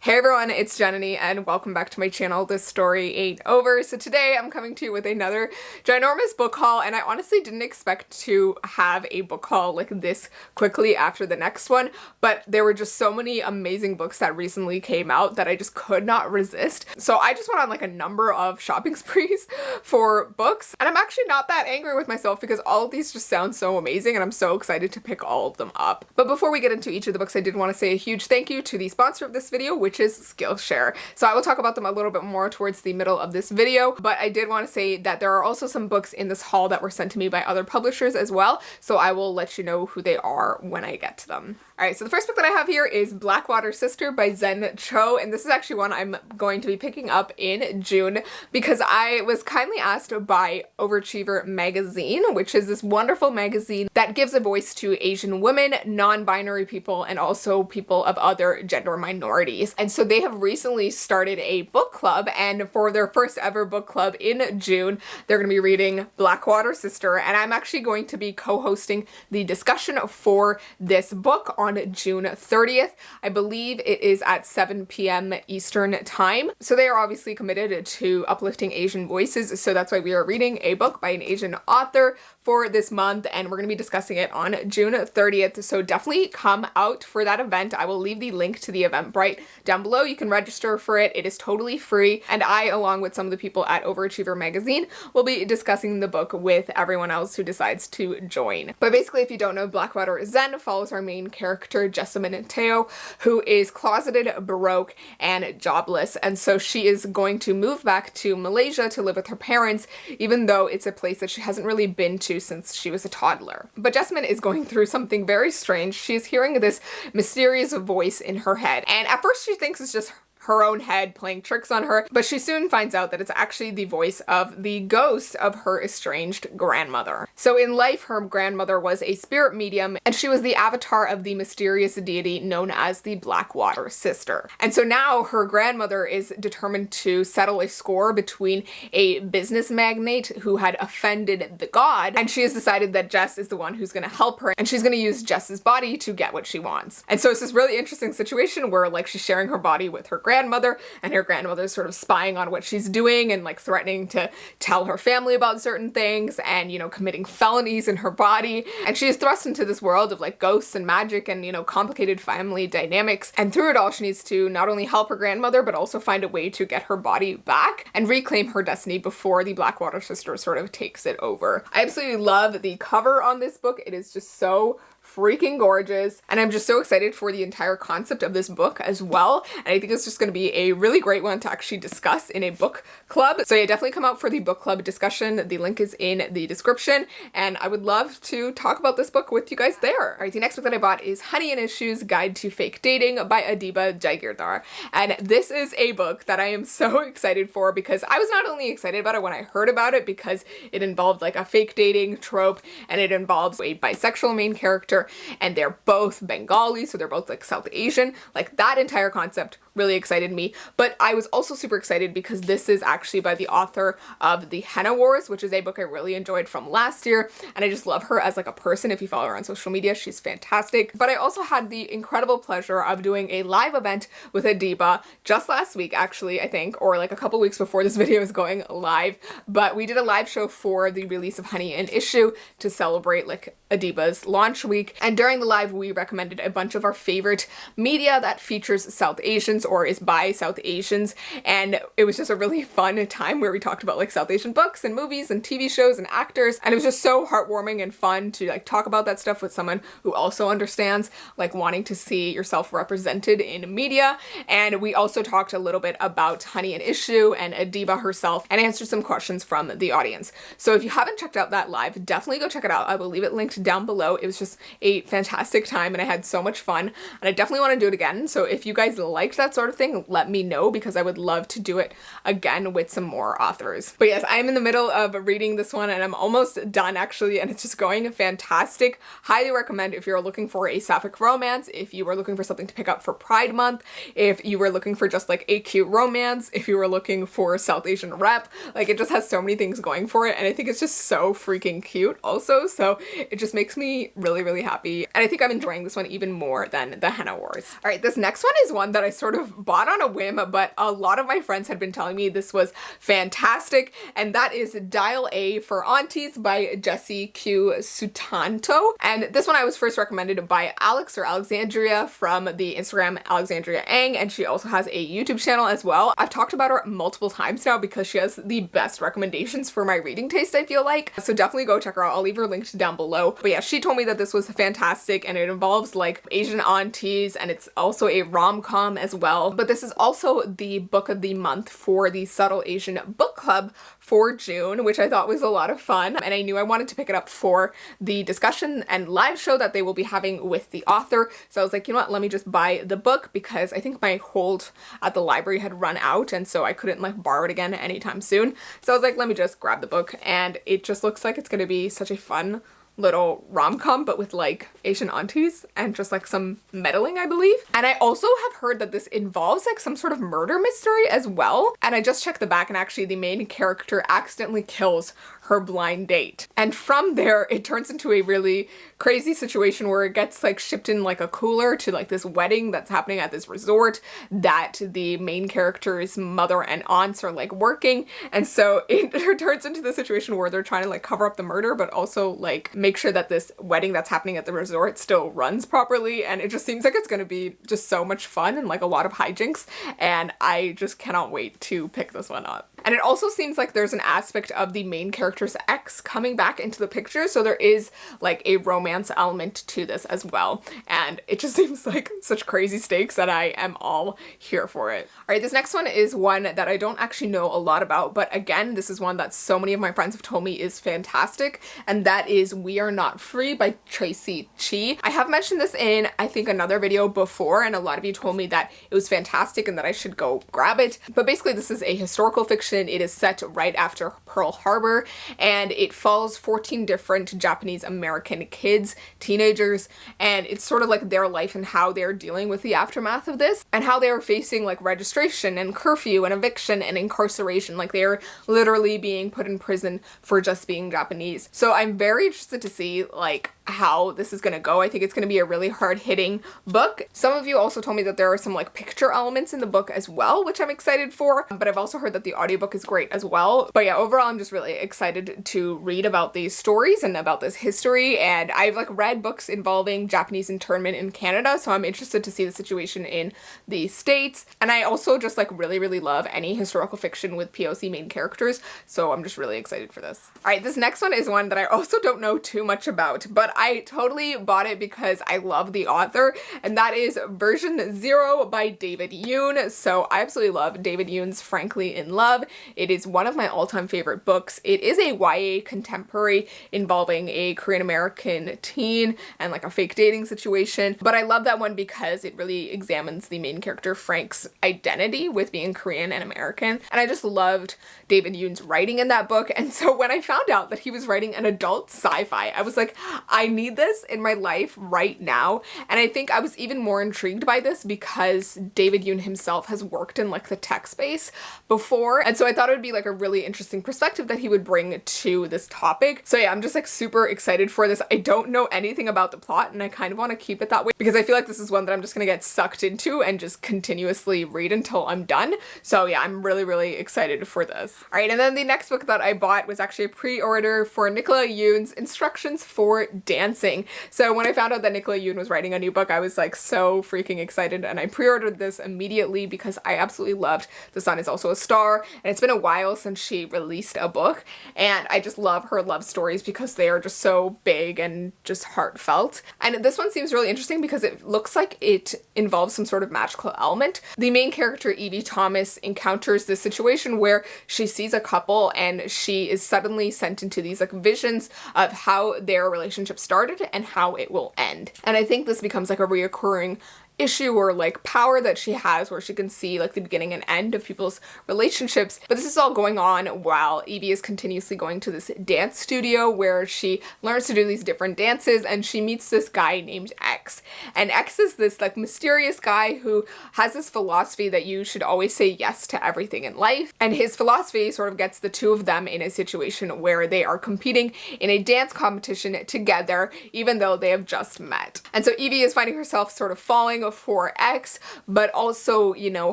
Hey everyone, it's Jananie and welcome back to my channel. This story ain't over. So today I'm coming to you with another ginormous book haul, and I honestly didn't expect to have a book haul like this quickly after the next one, but there were just so many amazing books that recently came out that I just could not resist. So I just went on like a number of shopping sprees for books, and I'm actually not that angry with myself because all of these just sound so amazing and I'm so excited to pick all of them up. But before we get into each of the books, I did want to say a huge thank you to the sponsor of this video, which is Skillshare. So I will talk about them a little bit more towards the middle of this video, but I did want to say that there are also some books in this haul that were sent to me by other publishers as well, so I will let you know who they are when I get to them. Alright, so the first book that I have here is Blackwater Sister by Zen Cho, and this is actually one I'm going to be picking up in June because I was kindly asked by Overachiever magazine, which is this wonderful magazine that gives a voice to Asian women, non-binary people, and also people of other gender minorities. And so they have recently started a book club, and for their first ever book club in June, they're going to be reading Blackwater Sister, and I'm actually going to be co-hosting the discussion for this book on June 30th. I believe it is at 7 p.m. Eastern time. So they are obviously committed to uplifting Asian voices, so that's why we are reading a book by an Asian author for this month, and we're going to be discussing it on June 30th, so definitely come out for that event. I will leave the link to the Eventbrite down below. You can register for it. It is totally free, and I, along with some of the people at Overachiever magazine, will be discussing the book with everyone else who decides to join. But basically, if you don't know, Blackwater Zen follows our main character, Jessamine Teo, who is closeted, broke, and jobless, and so she is going to move back to Malaysia to live with her parents, even though it's a place that she hasn't really been to since she was a toddler. But Jessamine is going through something very strange. She's hearing this mysterious voice in her head, and at first she thinks it's just her own head playing tricks on her, but she soon finds out that it's actually the voice of the ghost of her estranged grandmother. So in life, her grandmother was a spirit medium, and she was the avatar of the mysterious deity known as the Blackwater Sister. And so now her grandmother is determined to settle a score between a business magnate who had offended the god, and she has decided that Jess is the one who's going to help her, and she's going to use Jess's body to get what she wants. And so it's this really interesting situation where like she's sharing her body with her grandmother, and her grandmother's sort of spying on what she's doing and like threatening to tell her family about certain things and, you know, committing felonies in her body. And she is thrust into this world of like ghosts and magic and, you know, complicated family dynamics. And through it all, she needs to not only help her grandmother, but also find a way to get her body back and reclaim her destiny before the Blackwater Sister sort of takes it over. I absolutely love the cover on this book. It is just so freaking gorgeous, and I'm just so excited for the entire concept of this book as well, and I think it's just going to be a really great one to actually discuss in a book club. So yeah, definitely come out for the book club discussion. The link is in the description, and I would love to talk about this book with you guys there. Alright, the next book that I bought is Honey and Issues Guide to Fake Dating by Adiba Jagirdar, and this is a book that I am so excited for because I was not only excited about it when I heard about it because it involved like a fake dating trope, and it involves a bisexual main character, and they're both Bengali, so they're both like South Asian. Like that entire concept really excited me, but I was also super excited because this is actually by the author of The Henna Wars, which is a book I really enjoyed from last year, and I just love her as like a person. If you follow her on social media, she's fantastic. But I also had the incredible pleasure of doing a live event with Adiba just last week, actually, I think, or like a couple weeks before this video is going live, but we did a live show for the release of Honey and Issue to celebrate like Adiba's launch week, and during the live we recommended a bunch of our favorite media that features South Asians or is by South Asians, and it was just a really fun time where we talked about like South Asian books and movies and TV shows and actors, and it was just so heartwarming and fun to like talk about that stuff with someone who also understands like wanting to see yourself represented in media. And we also talked a little bit about Honey and Issue and Adiba herself and answered some questions from the audience. So if you haven't checked out that live, definitely go check it out. I will leave it linked down below. It was just a fantastic time and I had so much fun, and I definitely want to do it again. So if you guys liked that sort of thing, let me know because I would love to do it again with some more authors. But yes, I'm in the middle of reading this one and I'm almost done actually, and it's just going fantastic. Highly recommend if you're looking for a sapphic romance, if you were looking for something to pick up for Pride Month, if you were looking for just like a cute romance, if you were looking for South Asian rep. Like it just has so many things going for it, and I think it's just so freaking cute also. So it just just makes me really, really happy. And I think I'm enjoying this one even more than the Henna Wars. All right, this next one is one that I sort of bought on a whim, but a lot of my friends had been telling me this was fantastic, and that is Dial A for Aunties by Jessie Q. Sutanto. And this one I was first recommended by Alex or Alexandria from the Instagram Alexandria Ang, and she also has a YouTube channel as well. I've talked about her multiple times now because she has the best recommendations for my reading taste, I feel like. So definitely go check her out. I'll leave her linked down below. But yeah, she told me that this was fantastic, and it involves like Asian aunties, and it's also a rom-com as well. But this is also the book of the month for the Subtle Asian Book Club for June, which I thought was a lot of fun, and I knew I wanted to pick it up for the discussion and live show that they will be having with the author. So I was like, you know what, let me just buy the book, because I think my hold at the library had run out, and so I couldn't like borrow it again anytime soon. So I was like, let me just grab the book, and it just looks like it's gonna be such a fun little rom-com, but with like Asian aunties and just like some meddling, I believe. And I also have heard that this involves like some sort of murder mystery as well. And I just checked the back, and actually the main character accidentally kills her blind date. And from there, it turns into a really crazy situation where it gets like shipped in like a cooler to like this wedding that's happening at this resort that the main character's mother and aunts are like working. And so it turns into the situation where they're trying to like cover up the murder, but also like make sure that this wedding that's happening at the resort still runs properly. And it just seems like it's going to be just so much fun and like a lot of hijinks. And I just cannot wait to pick this one up. And it also seems like there's an aspect of the main character's ex coming back into the picture, so there is like a romance element to this as well. And it just seems like such crazy stakes that I am all here for it. All right, this next one is one that I don't actually know a lot about, but again, this is one that so many of my friends have told me is fantastic, and that is We Are Not Free by Tracy Chi. I have mentioned this in, I think, another video before, and a lot of you told me that it was fantastic and that I should go grab it. But basically, this is a historical fiction. It is set right after Pearl Harbor, and it follows 14 different Japanese American kids, teenagers, and it's sort of like their life and how they're dealing with the aftermath of this, and how they're facing like registration and curfew and eviction and incarceration. Like they're literally being put in prison for just being Japanese. So I'm very interested to see like how this is gonna go. I think it's gonna be a really hard-hitting book. Some of you also told me that there are some like picture elements in the book as well, which I'm excited for, but I've also heard that the audiobook is great as well. But yeah, overall I'm just really excited to read about these stories and about this history, and I've like read books involving Japanese internment in Canada, so I'm interested to see the situation in the States. And I also just like really love any historical fiction with POC main characters, so I'm just really excited for this. All right, this next one is one that I also don't know too much about, but I totally bought it because I love the author, and that is Version 0 by David Yoon. So I absolutely love David Yoon's Frankly in Love. It is one of my all-time favorite books. It is a YA contemporary involving a Korean American teen and like a fake dating situation, but I love that one because it really examines the main character Frank's identity with being Korean and American, and I just loved David Yoon's writing in that book. And so when I found out that he was writing an adult sci-fi, I was like, I need this in my life right now. And I think I was even more intrigued by this because David Yoon himself has worked in like the tech space before, and so I thought it would be like a really interesting perspective that he would bring to this topic. So yeah, I'm just like super excited for this. I don't know anything about the plot, and I kind of want to keep it that way because I feel like this is one that I'm just gonna get sucked into and just continuously read until I'm done. So yeah, I'm really excited for this. All right, and then the next book that I bought was actually a pre-order for Nicola Yoon's Instructions for Dancing. So when I found out that Nicola Yoon was writing a new book, I was like so freaking excited, and I pre-ordered this immediately because I absolutely loved The Sun Is Also a Star, and it's been a while since she released a book, and I just love her love stories because they are just so big and just heartfelt. And this one seems really interesting because it looks like it involves some sort of magical element. The main character, Evie Thomas, encounters this situation where she sees a couple and she is suddenly sent into these like visions of how their relationship started and how it will end. And I think this becomes like a reoccurring issue or like power that she has where she can see like the beginning and end of people's relationships. But this is all going on while Evie is continuously going to this dance studio where she learns to do these different dances, and she meets this guy named X. And X is this like mysterious guy who has this philosophy that you should always say yes to everything in life. And his philosophy sort of gets the two of them in a situation where they are competing in a dance competition together, even though they have just met. And so Evie is finding herself sort of falling for X, but also, you know,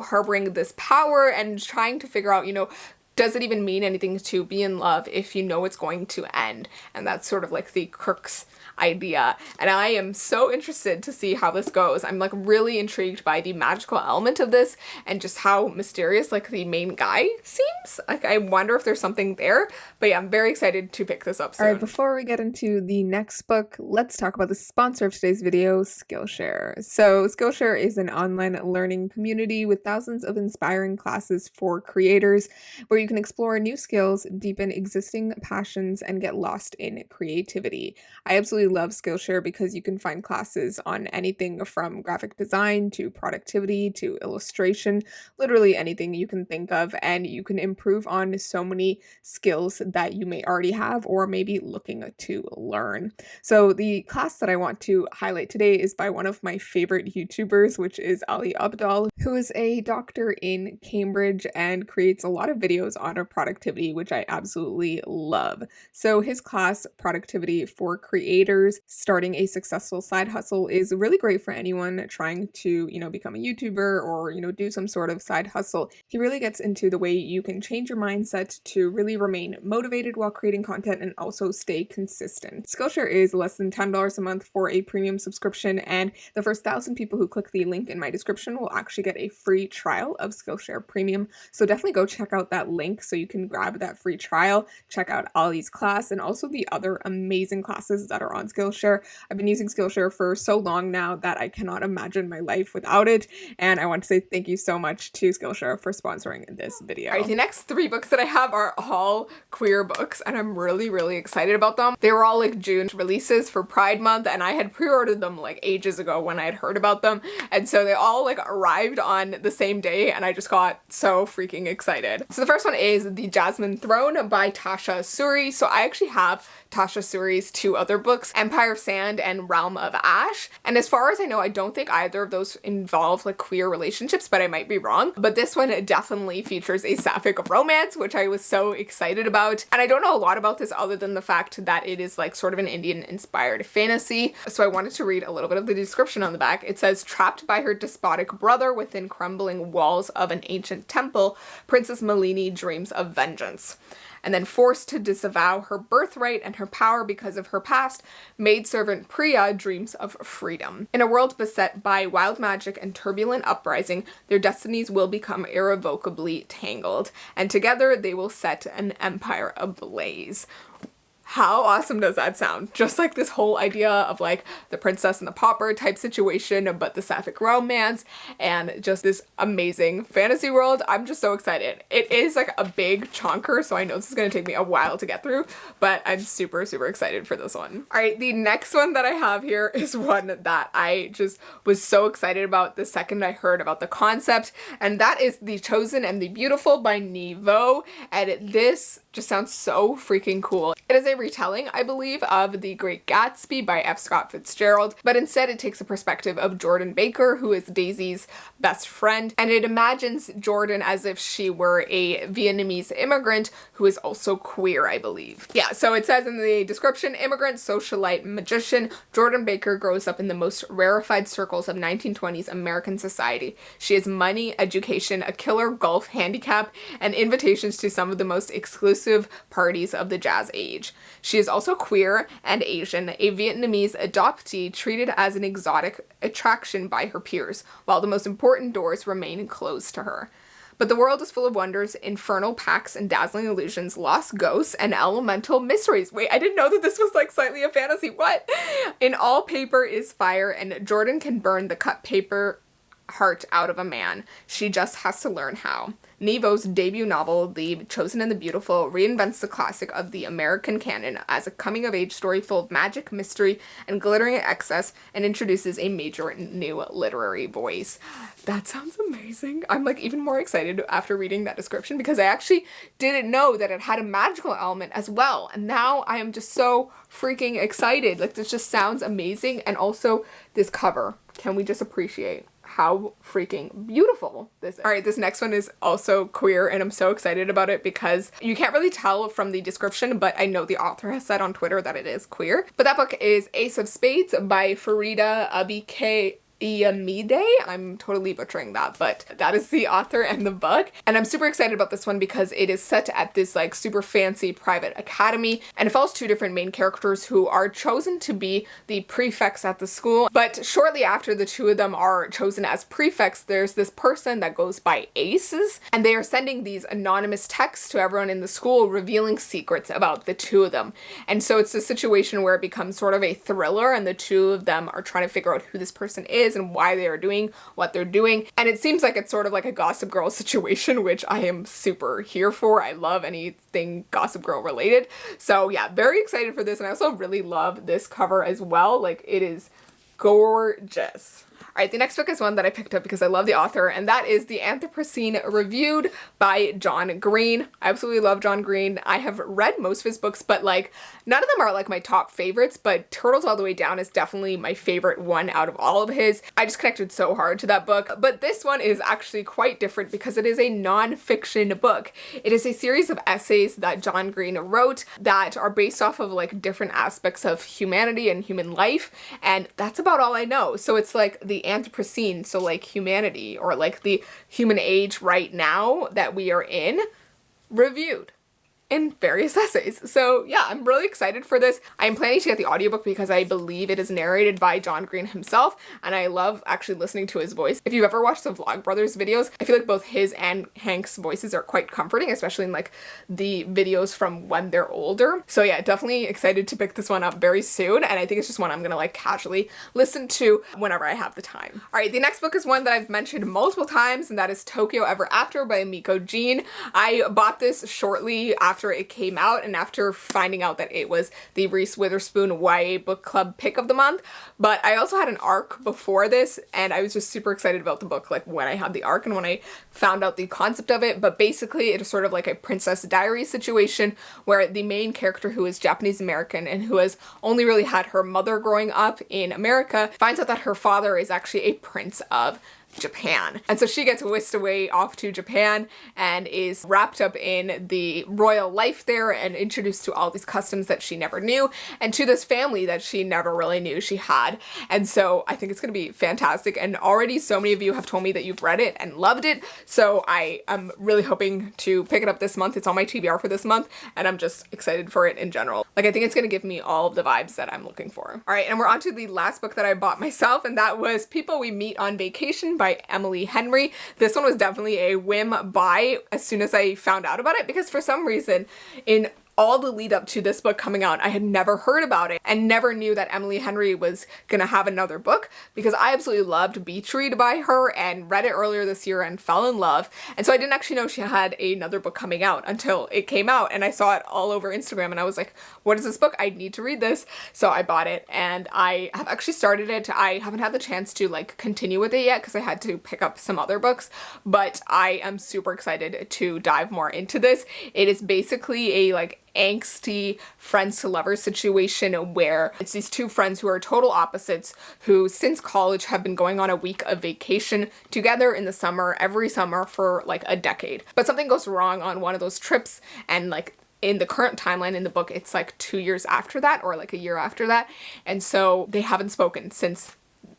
harboring this power and trying to figure out, you know, does it even mean anything to be in love if you know it's going to end? And that's sort of like the crux idea. And I am so interested to see how this goes. I'm like really intrigued by the magical element of this and just how mysterious like the main guy seems. Like I wonder if there's something there. But yeah, I'm very excited to pick this up soon. Alright, before we get into the next book, let's talk about the sponsor of today's video, Skillshare. So Skillshare is an online learning community with thousands of inspiring classes for creators where you can explore new skills, deepen existing passions, and get lost in creativity. I absolutely love Skillshare because you can find classes on anything from graphic design to productivity to illustration, literally anything you can think of, and you can improve on so many skills that you may already have or maybe looking to learn. So the class that I want to highlight today is by one of my favorite YouTubers, which is Ali Abdaal, who is a doctor in Cambridge and creates a lot of videos on productivity, which I absolutely love. So his class, Productivity for Creators, Starting a Successful Side Hustle, is really great for anyone trying to, you know, become a YouTuber or, you know, do some sort of side hustle. He really gets into the way you can change your mindset to really remain motivated while creating content and also stay consistent. Skillshare is less than $10 a month for a premium subscription, and the first 1,000 people who click the link in my description will actually get a free trial of Skillshare Premium. So definitely go check out that link so you can grab that free trial, check out Ali's class, and also the other amazing classes that are on Skillshare. I've been using Skillshare for so long now that I cannot imagine my life without it, and I want to say thank you so much to Skillshare for sponsoring this video. Alright, the next 3 books that I have are all queer books, and I'm really excited about them. They were all like June releases for Pride Month, and I had pre-ordered them like ages ago when I had heard about them, and so they all like arrived on the same day, and I just got so freaking excited. So the first one is The Jasmine Throne by Tasha Suri. So I actually have Tasha Suri's 2 other books, Empire of Sand and Realm of Ash. And as far as I know, I don't think either of those involve like queer relationships, but I might be wrong. But this one definitely features a sapphic romance, which I was so excited about. And I don't know a lot about this other than the fact that it is like sort of an Indian inspired fantasy. So I wanted to read a little bit of the description on the back. It says, trapped by her despotic brother within crumbling walls of an ancient temple, Princess Malini dreams of vengeance. And then forced to disavow her birthright and her power because of her past, maidservant Priya dreams of freedom. In a world beset by wild magic and turbulent uprising, their destinies will become irrevocably tangled, and together they will set an empire ablaze. How awesome does that sound? Just like this whole idea of like the princess and the pauper type situation, but the sapphic romance and just this amazing fantasy world. I'm just so excited. It is like a big chonker, so I know this is going to take me a while to get through, but I'm super excited for this one. All right, the next one that I have here is one that I just was so excited about the second I heard about the concept, and that is The Chosen and the Beautiful by Nee Vo, and this just sounds so freaking cool. It is a retelling, I believe, of The Great Gatsby by F. Scott Fitzgerald, but instead it takes a perspective of Jordan Baker, who is Daisy's best friend, and it imagines Jordan as if she were a Vietnamese immigrant who is also queer, I believe. Yeah, so it says in the description, immigrant, socialite, magician, Jordan Baker grows up in the most rarefied circles of 1920s American society. She has money, education, a killer golf handicap, and invitations to some of the most exclusive parties of the jazz age. She is also queer and Asian, a Vietnamese adoptee treated as an exotic attraction by her peers, while the most important doors remain closed to her. But the world is full of wonders, infernal pacts and dazzling illusions, lost ghosts, and elemental mysteries. Wait, I didn't know that this was like slightly a fantasy. What? In all paper is fire, and Jordan can burn the cut paper heart out of a man. She just has to learn how. Nevo's debut novel, The Chosen and the Beautiful, reinvents the classic of the American canon as a coming-of-age story full of magic, mystery, and glittering excess, and introduces a major new literary voice. That sounds amazing. I'm like even more excited after reading that description because I actually didn't know that it had a magical element as well. And now I am just so freaking excited. Like, this just sounds amazing. And also this cover. Can we just appreciate how freaking beautiful this is? All right, this next one is also queer, and I'm so excited about it because you can't really tell from the description, but I know the author has said on Twitter that it is queer. But that book is Ace of Spades by Farida Abike Iyamide. I'm totally butchering that, but that is the author and the book. And I'm super excited about this one because it is set at this like super fancy private academy, and it follows two different main characters who are chosen to be the prefects at the school. But shortly after the two of them are chosen as prefects, there's this person that goes by Aces, and they are sending these anonymous texts to everyone in the school revealing secrets about the two of them. And so it's a situation where it becomes sort of a thriller, and the two of them are trying to figure out who this person is and why they are doing what they're doing. And it seems like it's sort of like a Gossip Girl situation, which I am super here for. I love anything Gossip Girl related. So yeah, very excited for this. And I also really love this cover as well. Like, it is gorgeous. All right, the next book is one that I picked up because I love the author, and that is The Anthropocene Reviewed by John Green. I absolutely love John Green. I have read most of his books, but like none of them are like my top favorites, but Turtles All the Way Down is definitely my favorite one out of all of his. I just connected so hard to that book, but this one is actually quite different because it is a non-fiction book. It is a series of essays that John Green wrote that are based off of like different aspects of humanity and human life, and that's about all I know. So it's like the Anthropocene, so like humanity, or like the human age right now that we are in, reviewed in various essays. So yeah, I'm really excited for this. I'm planning to get the audiobook because I believe it is narrated by John Green himself, and I love actually listening to his voice. If you've ever watched the Vlogbrothers videos, I feel like both his and Hank's voices are quite comforting, especially in like the videos from when they're older. So yeah, definitely excited to pick this one up very soon, and I think it's just one I'm gonna like casually listen to whenever I have the time. All right, the next book is one that I've mentioned multiple times, and that is Tokyo Ever After by Miko Jean. I bought this shortly after it came out and after finding out that it was the Reese Witherspoon YA book club pick of the month, but I also had an ARC before this, and I was just super excited about the book like when I had the ARC and when I found out the concept of it. But basically it is sort of like a Princess Diary situation where the main character, who is Japanese American and who has only really had her mother growing up in America, finds out that her father is actually a prince of Japan. And so she gets whisked away off to Japan and is wrapped up in the royal life there and introduced to all these customs that she never knew and to this family that she never really knew she had. And so I think it's going to be fantastic, and already so many of you have told me that you've read it and loved it. So I am really hoping to pick it up this month. It's on my TBR for this month, and I'm just excited for it in general. Like, I think it's going to give me all of the vibes that I'm looking for. All right, and we're on to the last book that I bought myself, and that was People We Meet on Vacation by Emily Henry. This one was definitely a whim buy as soon as I found out about it, because for some reason in all the lead up to this book coming out, I had never heard about it and never knew that Emily Henry was gonna have another book, because I absolutely loved Beach Read by her and read it earlier this year and fell in love. And so I didn't actually know she had another book coming out until it came out, and I saw it all over Instagram and I was like, what is this book? I need to read this. So I bought it and I have actually started it. I haven't had the chance to like continue with it yet because I had to pick up some other books, but I am super excited to dive more into this. It is basically a like angsty friends to lovers situation where it's these two friends who are total opposites who since college have been going on a week of vacation together in the summer, every summer for like a decade. But something goes wrong on one of those trips, and like in the current timeline in the book, it's like 2 years after that or like a year after that. And so they haven't spoken since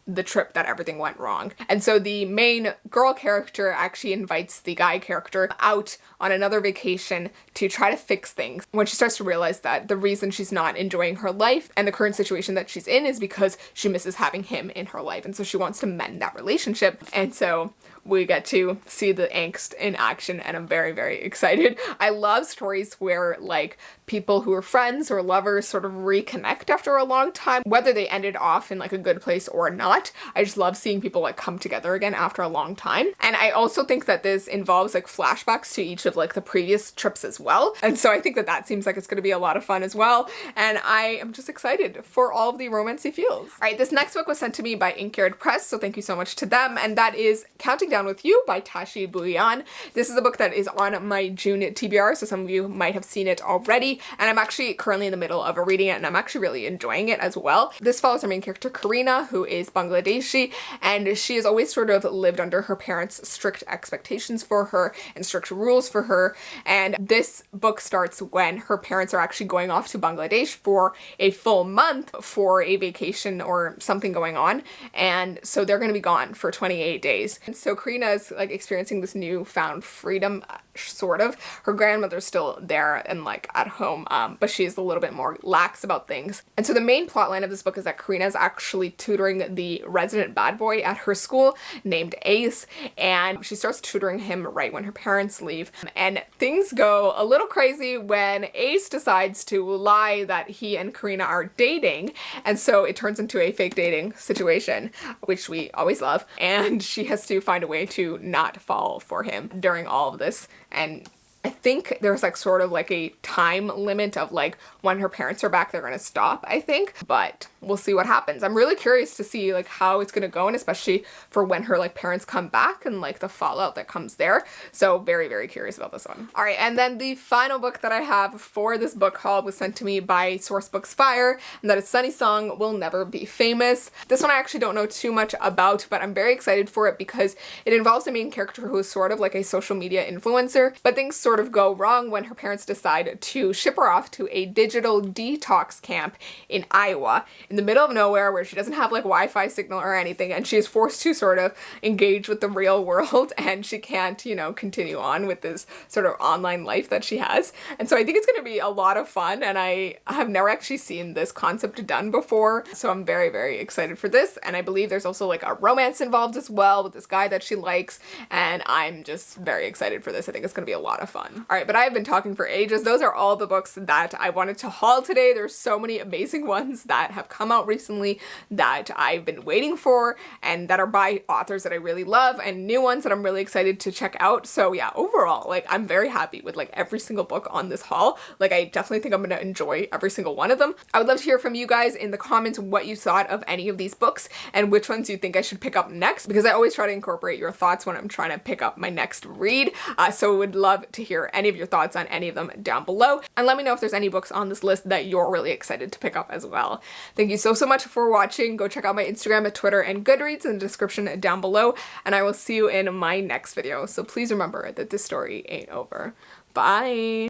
the trip that everything went wrong. And so the main girl character actually invites the guy character out on another vacation to try to fix things, when she starts to realize that the reason she's not enjoying her life and the current situation that she's in is because she misses having him in her life. And so she wants to mend that relationship. And so we get to see the angst in action, and I'm very, very excited. I love stories where like people who are friends or lovers sort of reconnect after a long time, whether they ended off in like a good place or not. I just love seeing people like come together again after a long time. And I also think that this involves like flashbacks to each of like the previous trips as well. And so I think that that seems like it's going to be a lot of fun as well. And I am just excited for all of the romancy feels. All right, this next book was sent to me by Inkyard Press, so thank you so much to them. And that is Counting Down With You by Tashi Bhuiyan. This is a book that is on my June TBR, so some of you might have seen it already. And I'm actually currently in the middle of reading it, and I'm actually really enjoying it as well. This follows our main character Karina, who is Bangladeshi, and she has always sort of lived under her parents' strict expectations for her and strict rules for her. And this book starts when her parents are actually going off to Bangladesh for a full month for a vacation or something going on. And so they're going to be gone for 28 days. And so Karina is like experiencing this newfound freedom, sort of. Her grandmother's still there and like at home, but she's a little bit more lax about things. And so the main plot line of this book is that Karina is actually tutoring the resident bad boy at her school named Ace, and she starts tutoring him right when her parents leave. And things go a little crazy when Ace decides to lie that he and Karina are dating, and so it turns into a fake dating situation, which we always love, and she has to find a way to not fall for him during all of this. And I think there's like sort of like a time limit of like when her parents are back, they're gonna stop, I think, but we'll see what happens. I'm really curious to see like how it's gonna go, and especially for when her like parents come back and like the fallout that comes there. So very, very curious about this one. All right, and then the final book that I have for this book haul was sent to me by Sourcebooks Fire, and that is Sunny Song Will Never Be Famous. This one I actually don't know too much about, but I'm very excited for it because it involves a main character who is sort of like a social media influencer, but things sort of go wrong when her parents decide to ship her off to a digital detox camp in Iowa in the middle of nowhere where she doesn't have like Wi-Fi signal or anything, and she is forced to sort of engage with the real world, and she can't, you know, continue on with this sort of online life that she has. And so I think it's going to be a lot of fun, and I have never actually seen this concept done before, so I'm very, very excited for this. And I believe there's also like a romance involved as well with this guy that she likes, and I'm just very excited for this. I think it's going to be a lot of fun. All right, but I've been talking for ages. Those are all the books that I wanted to haul today. There's so many amazing ones that have come out recently that I've been waiting for, and that are by authors that I really love, and new ones that I'm really excited to check out. So yeah, overall, like I'm very happy with like every single book on this haul. Like I definitely think I'm gonna enjoy every single one of them. I would love to hear from you guys in the comments what you thought of any of these books and which ones you think I should pick up next, because I always try to incorporate your thoughts when I'm trying to pick up my next read. So I would love to hear any of your thoughts on any of them down below, and let me know if there's any books on this list that you're really excited to pick up as well. Thank you so much for watching. Go check out my Instagram, Twitter, and Goodreads in the description down below, and I will see you in my next video. So please remember that this story ain't over. Bye!